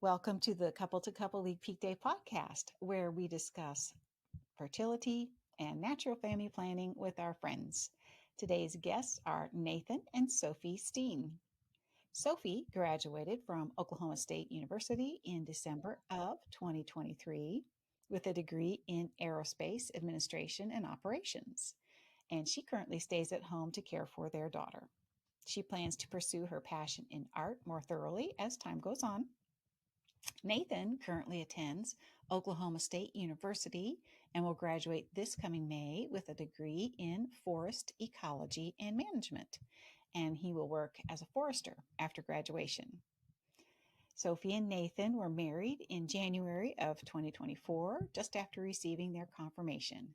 Welcome to the Couple to Couple League Peakday podcast, where we discuss fertility and natural family planning with our friends. Today's guests are Nathan and Sophie Steen. Sophie graduated from Oklahoma State University in December of 2023 with a degree in aerospace administration and operations, and she currently stays at home to care for their daughter. She plans to pursue her passion in art more thoroughly as time goes on. Nathan currently attends Oklahoma State University and will graduate this coming May with a degree in forest ecology and management. And he will work as a forester after graduation. Sophie and Nathan were married in January of 2024, just after receiving their confirmation.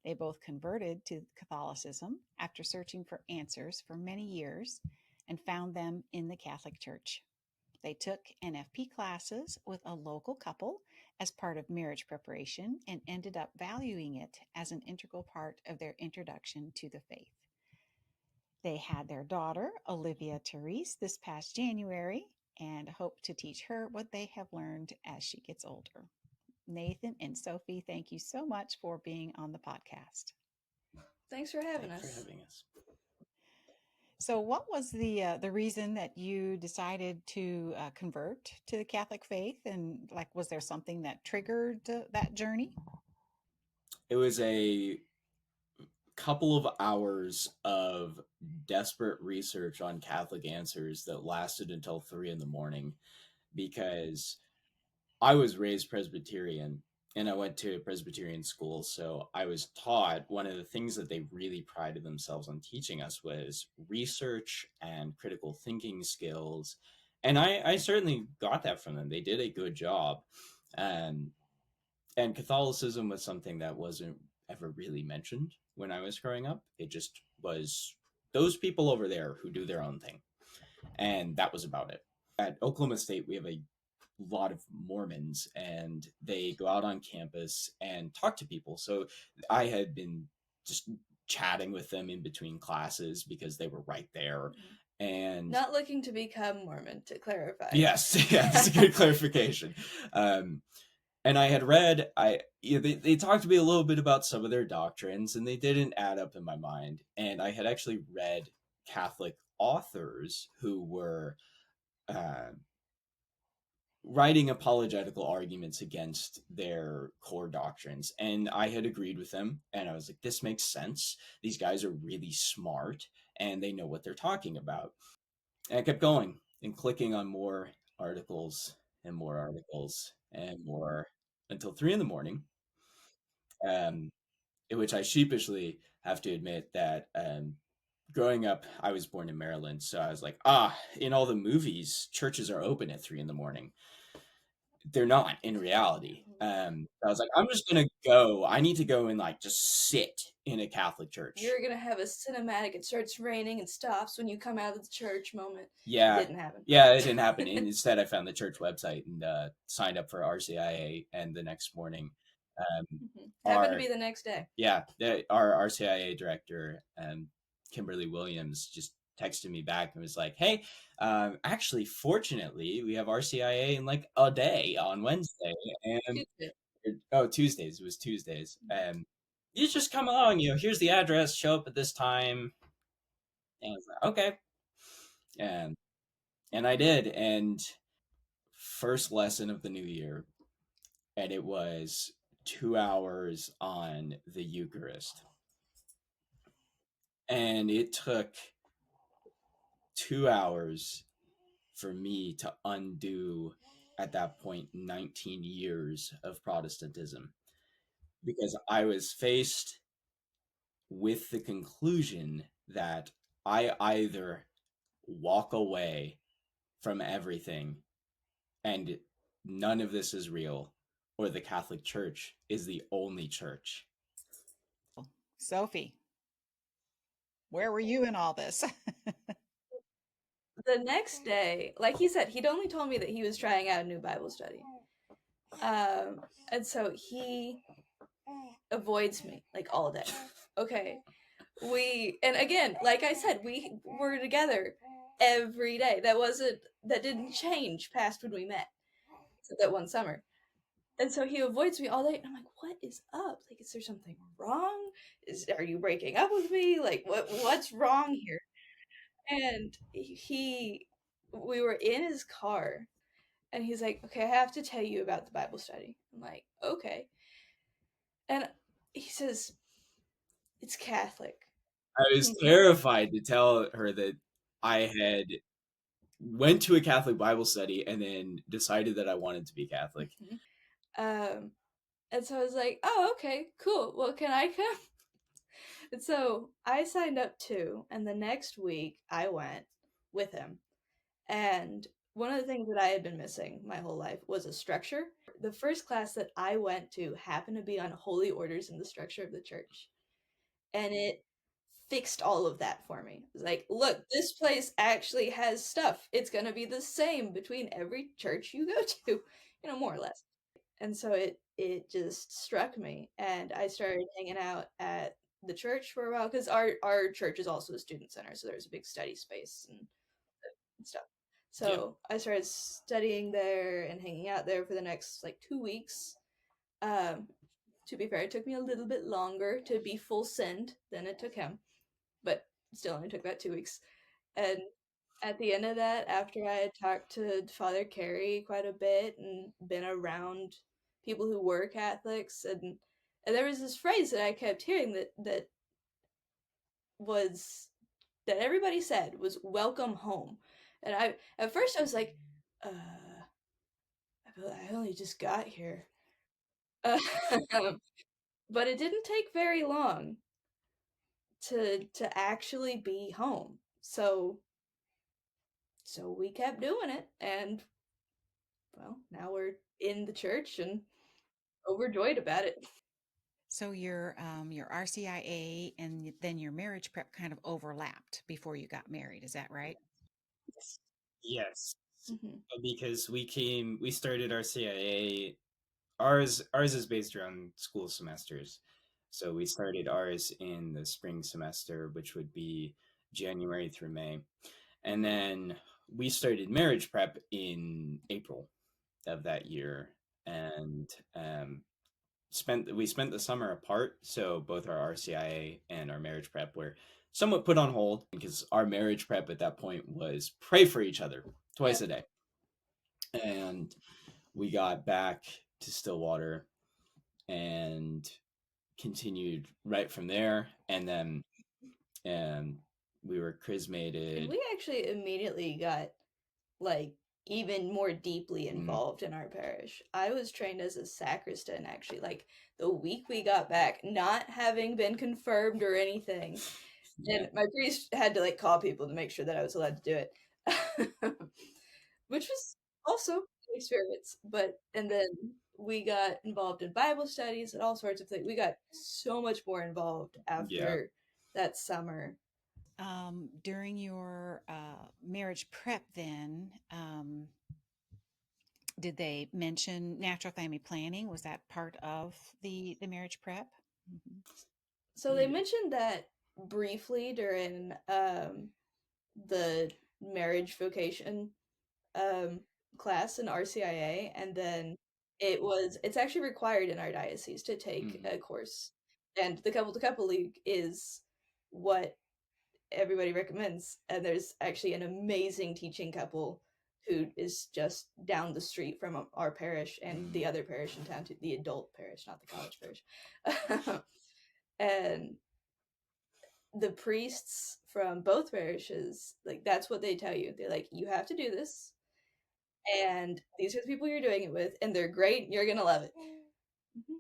They both converted to Catholicism after searching for answers for many years and found them in the Catholic Church. They took NFP classes with a local couple as part of marriage preparation and ended up valuing it as an integral part of their introduction to the faith. They had their daughter, Olivia Therese, this past January and hope to teach her what they have learned as she gets older. Nathan and Sophie, thank you so much for being on the podcast. Thanks for having Thanks us. for having us. So, what was the reason that you decided to convert to the Catholic faith, and like, was there something that triggered that journey? It was a couple of hours of desperate research on Catholic answers that lasted until 3 in the morning because I was raised Presbyterian and I went to a Presbyterian school. So I was taught one of the things that they really prided themselves on teaching us was research and critical thinking skills. And I certainly got that from them. They did a good job. Um, and Catholicism was something that wasn't ever really mentioned when I was growing up. It just was those people over there who do their own thing. And that was about it. At Oklahoma State, we have a lot of Mormons and they go out on campus and talk to people. So I had been just chatting with them in between classes because they were right there. And Not looking to become Mormon, to clarify. yes, yeah, that's a good clarification. And I had read, they talked to me a little bit about some of their doctrines, and they didn't add up in my mind. And I had actually read Catholic authors who were uh, writing apologetical arguments against their core doctrines, and I had agreed with them. And I was like, "This makes sense. These guys are really smart, and they know what they're talking about." And I kept going and clicking on more articles and more articles and more until 3 in the morning, um, in which I sheepishly have to admit that growing up, I was born in Maryland. So I was like, in all the movies, churches are open at 3 in the morning. They're not in reality. I was like, I'm just going to go. I need to go and like just sit in a Catholic church. You're going to have a cinematic, it starts raining and stops when you come out of the church moment. Yeah. It didn't happen. Yeah, it didn't happen. And instead, I found the church website and signed up for RCIA. And the next morning, happened to be the next day. Yeah, our RCIA director, Kimberly Williams, just texted me back and was like, "Hey, actually, fortunately, we have RCIA in like a day on Wednesday and Tuesdays. It was Tuesdays, and you just come along. Here's the address. Show up at this time." And I was like, "Okay," and I did. And first lesson of the new year, and it was 2 hours on the Eucharist. And it took 2 hours for me to undo, at that point, 19 years of Protestantism, because I was faced with the conclusion that I either walk away from everything and none of this is real, or the Catholic Church is the only church. Sophie, where were you in all this? The next day, like he said, he'd only told me that he was trying out a new Bible study. And so he avoids me like all day. Okay. And again, like I said, we were together every day. That didn't change past when we met. that one summer. And so he avoids me all day. And I'm like, what is up? Like, is there something wrong? Are you breaking up with me? Like, what's wrong here? And we were in his car, and he's like, okay, I have to tell you about the Bible study. I'm like, okay. And he says, it's Catholic. I was terrified to tell her that I had went to a Catholic Bible study and then decided that I wanted to be Catholic. Um, and so I was like, oh, okay, cool. Well, can I come? And so I signed up too, and the next week I went with him. And one of the things that I had been missing my whole life was a structure. The first class that I went to happened to be on holy orders in the structure of the church. And it fixed all of that for me. It was like, look, this place actually has stuff. It's going to be the same between every church you go to, more or less. And so it just struck me, and I started hanging out at the church for a while because our church is also a student center, so there's a big study space and stuff. So I started studying there and hanging out there for the next like 2 weeks. To be fair, it took me a little bit longer to be full send than it took him, but still only took about 2 weeks. And at the end of that, after I had talked to Father Carey quite a bit and been around people who were Catholics, and there was this phrase that I kept hearing that was that everybody said was "welcome home," and at first I was like, I only just got here, but it didn't take very long to actually be home. So we kept doing it, and well, now we're in the church and overjoyed about it. So your RCIA and then your marriage prep kind of overlapped before you got married. Is that right? Yes, Mm-hmm. because we started our CIA. Ours is based around school semesters, so we started ours in the spring semester, which would be January through May, and then we started marriage prep in April of that year, and we spent the summer apart. So both our RCIA and our marriage prep were somewhat put on hold because our marriage prep at that point was pray for each other twice a day, and we got back to Stillwater and continued right from there, and then we were And chrismated. we actually immediately got like even more deeply involved in our parish. I was trained as a sacristan actually, like the week we got back, not having been confirmed or anything. Yeah. And my priest had to like call people to make sure that I was allowed to do it. Which was also an experience. And then we got involved in Bible studies and all sorts of things. We got so much more involved Yeah. after that summer. During your marriage prep, then did they mention natural family planning? Was that part of the marriage prep? Mhm. So they mentioned that briefly during the marriage vocation um, class in RCIA, and then it's actually required in our diocese to take a course, and the couple to couple league is what everybody recommends. And there's actually an amazing teaching couple who is just down the street from our parish and the other parish in town, the adult parish, not the college parish. And the priests from both parishes, like that's what they tell you. They're like, you have to do this, and these are the people you're doing it with, and they're great. You're gonna love it.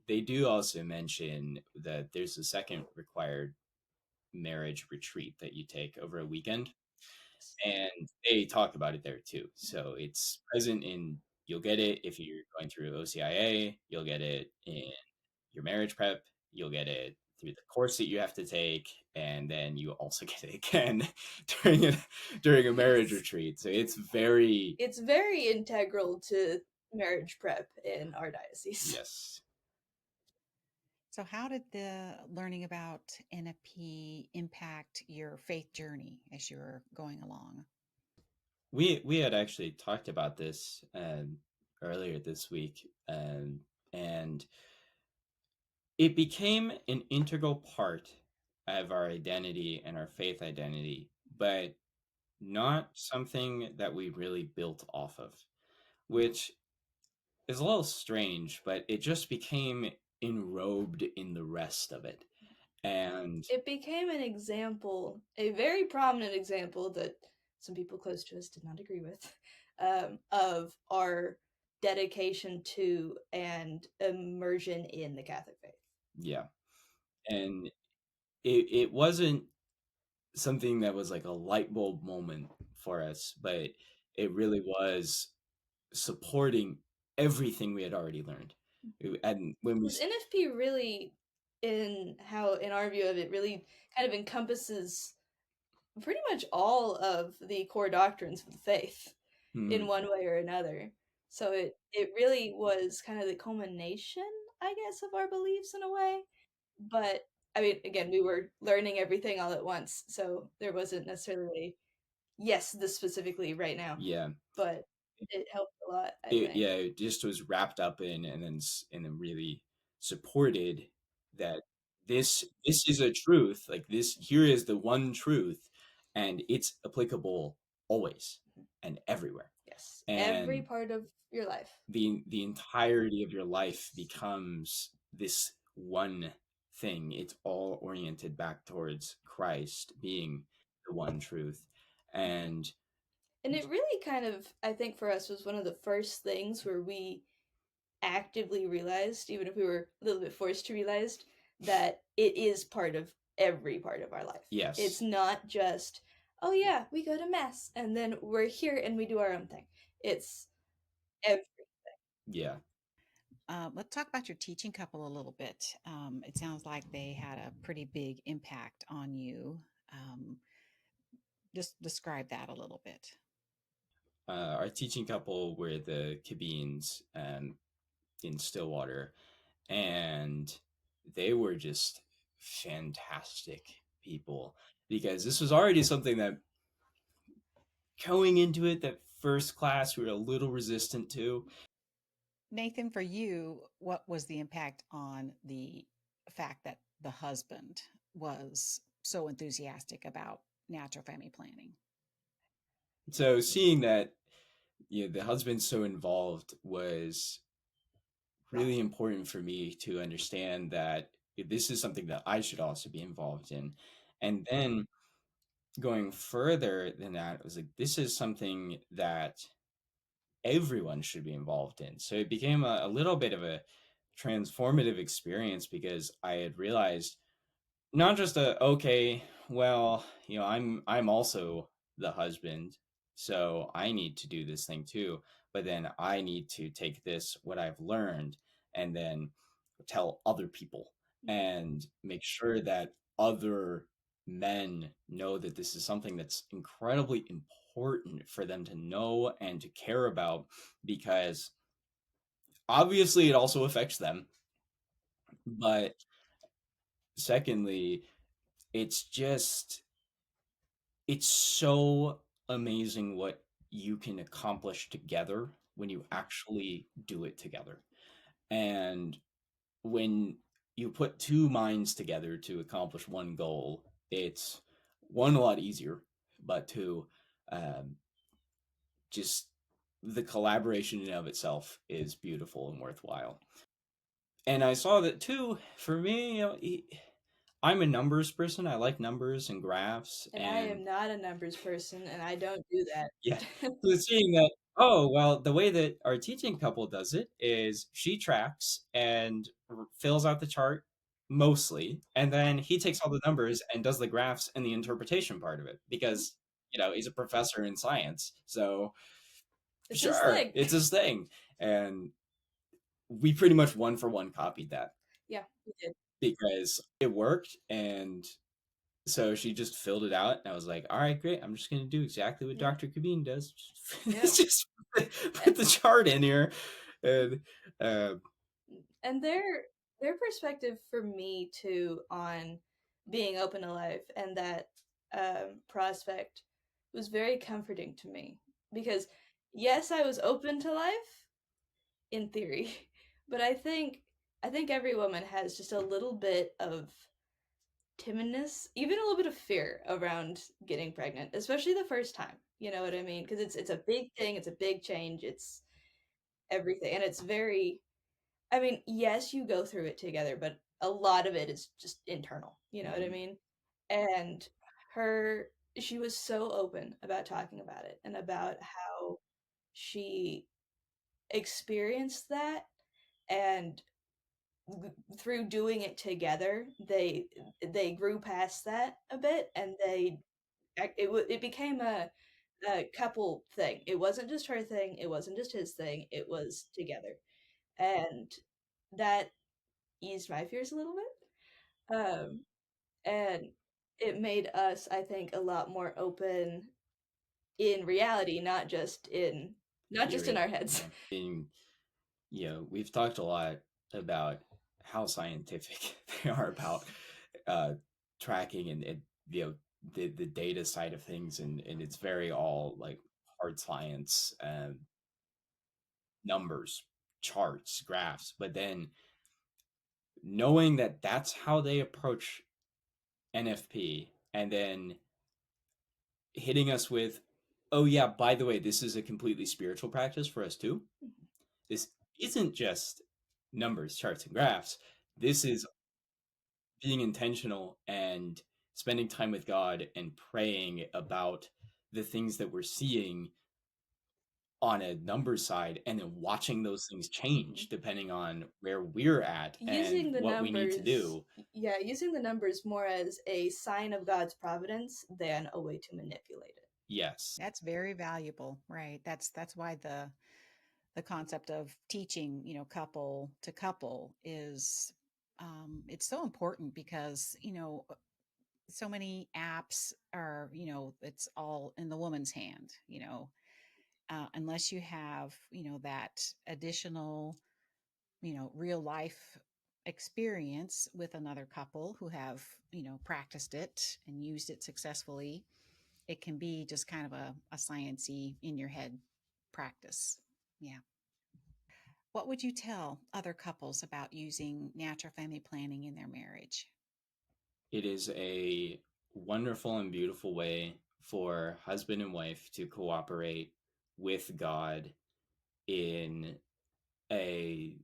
They do also mention that there's a second required marriage retreat that you take over a weekend, and they talk about it there too. So it's present in you'll get it if you're going through OCIA, you'll get it in your marriage prep, you'll get it through the course that you have to take, and then you also get it again during a marriage retreat. So It's very integral to marriage prep in our diocese. yes. So, how did the learning about NFP impact your faith journey as you were going along? We had actually talked about this earlier this week, and it became an integral part of our identity and our faith identity, but not something that we really built off of, which is a little strange, but it just became enrobed in the rest of it. And It became an example, a very prominent example that some people close to us did not agree with, of our dedication to and immersion in the Catholic faith. yeah, and it wasn't something that was like a light bulb moment for us, but it really was supporting everything we had already learned. And when we Because NFP really, in our view of it, really kind of encompasses pretty much all of the core doctrines of the faith in one way or another. So it really was kind of the culmination, I guess, of our beliefs in a way. But I mean, again, we were learning everything all at once, so there wasn't necessarily yes, this specifically right now. yeah, But it helped a lot, I think. yeah, it just was wrapped up in, and then really supported that this is a truth. Like this, here is the one truth, and it's applicable always and everywhere. Yes, every And part of your life. the entirety of your life becomes this one thing. It's all oriented back towards Christ being the one truth. And it really kind of, I think for us, was one of the first things where we actively realized, even if we were a little bit forced to realize, that it is part of every part of our life. yes, It's not just, oh yeah, we go to mass and then we're here and we do our own thing. It's everything. yeah. Let's talk about your teaching couple a little bit. It sounds like they had a pretty big impact on you. Um, just describe that a little bit. Our teaching couple were the Cabines in Stillwater, and they were just fantastic people because this was already something that going into it, that first class, we were a little resistant to. Nathan, for you, what was the impact on the fact that the husband was so enthusiastic about natural family planning? So seeing that, the husband so involved was really important for me to understand that this is something that I should also be involved in. And then going further than that, it was like, this is something that everyone should be involved in. So it became a little bit of a transformative experience because I had realized not just okay, well, I'm also the husband, so I need to do this thing too, but then I need to take this, what I've learned, and then tell other people and make sure that other men know that this is something that's incredibly important for them to know and to care about, because obviously it also affects them, but secondly, it's just it's so amazing what you can accomplish together when you actually do it together. And when you put two minds together to accomplish one goal, it's one, a lot easier, but two, um, just the collaboration in and of itself is beautiful and worthwhile. And I saw that too. For me, I'm a numbers person. I like numbers and graphs, And I am not a numbers person, and I don't do that. yeah. So seeing that, oh, well, the way that our teaching couple does it is she tracks and fills out the chart mostly, and then he takes all the numbers and does the graphs and the interpretation part of it because, he's a professor in science. So It's his sure, thing. it's his thing. And we pretty much one for one copied that Yeah, we did. because it worked. And so she just filled it out, and I was like, all right, great. I'm just going to do exactly what Yeah. Dr. Kabine does. Yeah. Just put the chart in here. And And their perspective for me too on being open to life and that prospect was very comforting to me because yes, I was open to life, in theory. But I think every woman has just a little bit of timidness, even a little bit of fear around getting pregnant, especially the first time. You know what I mean? Because it's a big thing, it's a big change, it's everything, and it's very. I mean, yes, you go through it together, but a lot of it is just internal. You know what I mean? And her, she was so open about talking about it and about how she experienced that, and through doing it together, they grew past that a bit, and it became a couple thing. It wasn't just her thing. It wasn't just his thing. It was together, and that eased my fears a little bit. And it made us, I think, a lot more open in reality, not just in Theory. our heads. Being, we've talked a lot about how scientific they are about uh, tracking and the data side of things, and it's very all like hard science, numbers, charts, graphs. But then knowing that that's how they approach NFP, and then hitting us with, oh yeah, by the way, this is a completely spiritual practice for us too. This isn't just numbers, charts, and graphs. This is being intentional and spending time with God and praying about the things that we're seeing on a numbers side, and then watching those things change depending on where we're at and Using the what we need to numbers, do. yeah, using the numbers more as a sign of God's providence than a way to manipulate it. Yes. That's very valuable, right? That's why the concept of teaching, couple to couple is it's so important because so many apps are it's all in the woman's hand. Unless you have that additional real life experience with another couple who have practiced it and used it successfully, it can be just kind of a science-y in your head practice. Yeah. What would you tell other couples about using natural family planning in their marriage? It is a wonderful and beautiful way for husband and wife to cooperate with God in a,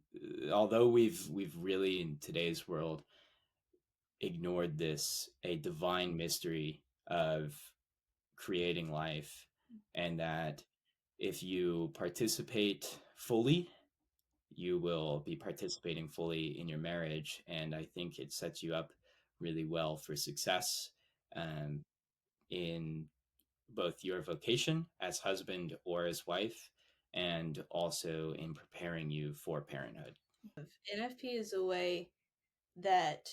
although we've really in today's world ignored this, a divine mystery of creating life, and that if you participate fully, you will be participating fully in your marriage. And I think it sets you up really well for success, um, in both your vocation as husband or as wife, and also in preparing you for parenthood. NFP is a way that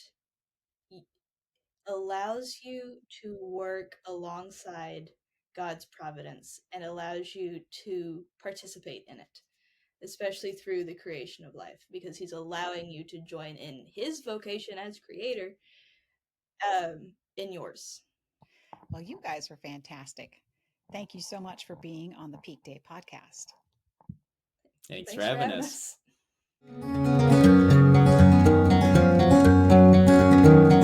allows you to work alongside God's providence and allows you to participate in it, especially through the creation of life, because He's allowing you to join in His vocation as creator, in yours. Well, you guys are fantastic. Thank you so much for being on the Peakday podcast. Thanks for Thanks for having having us. us.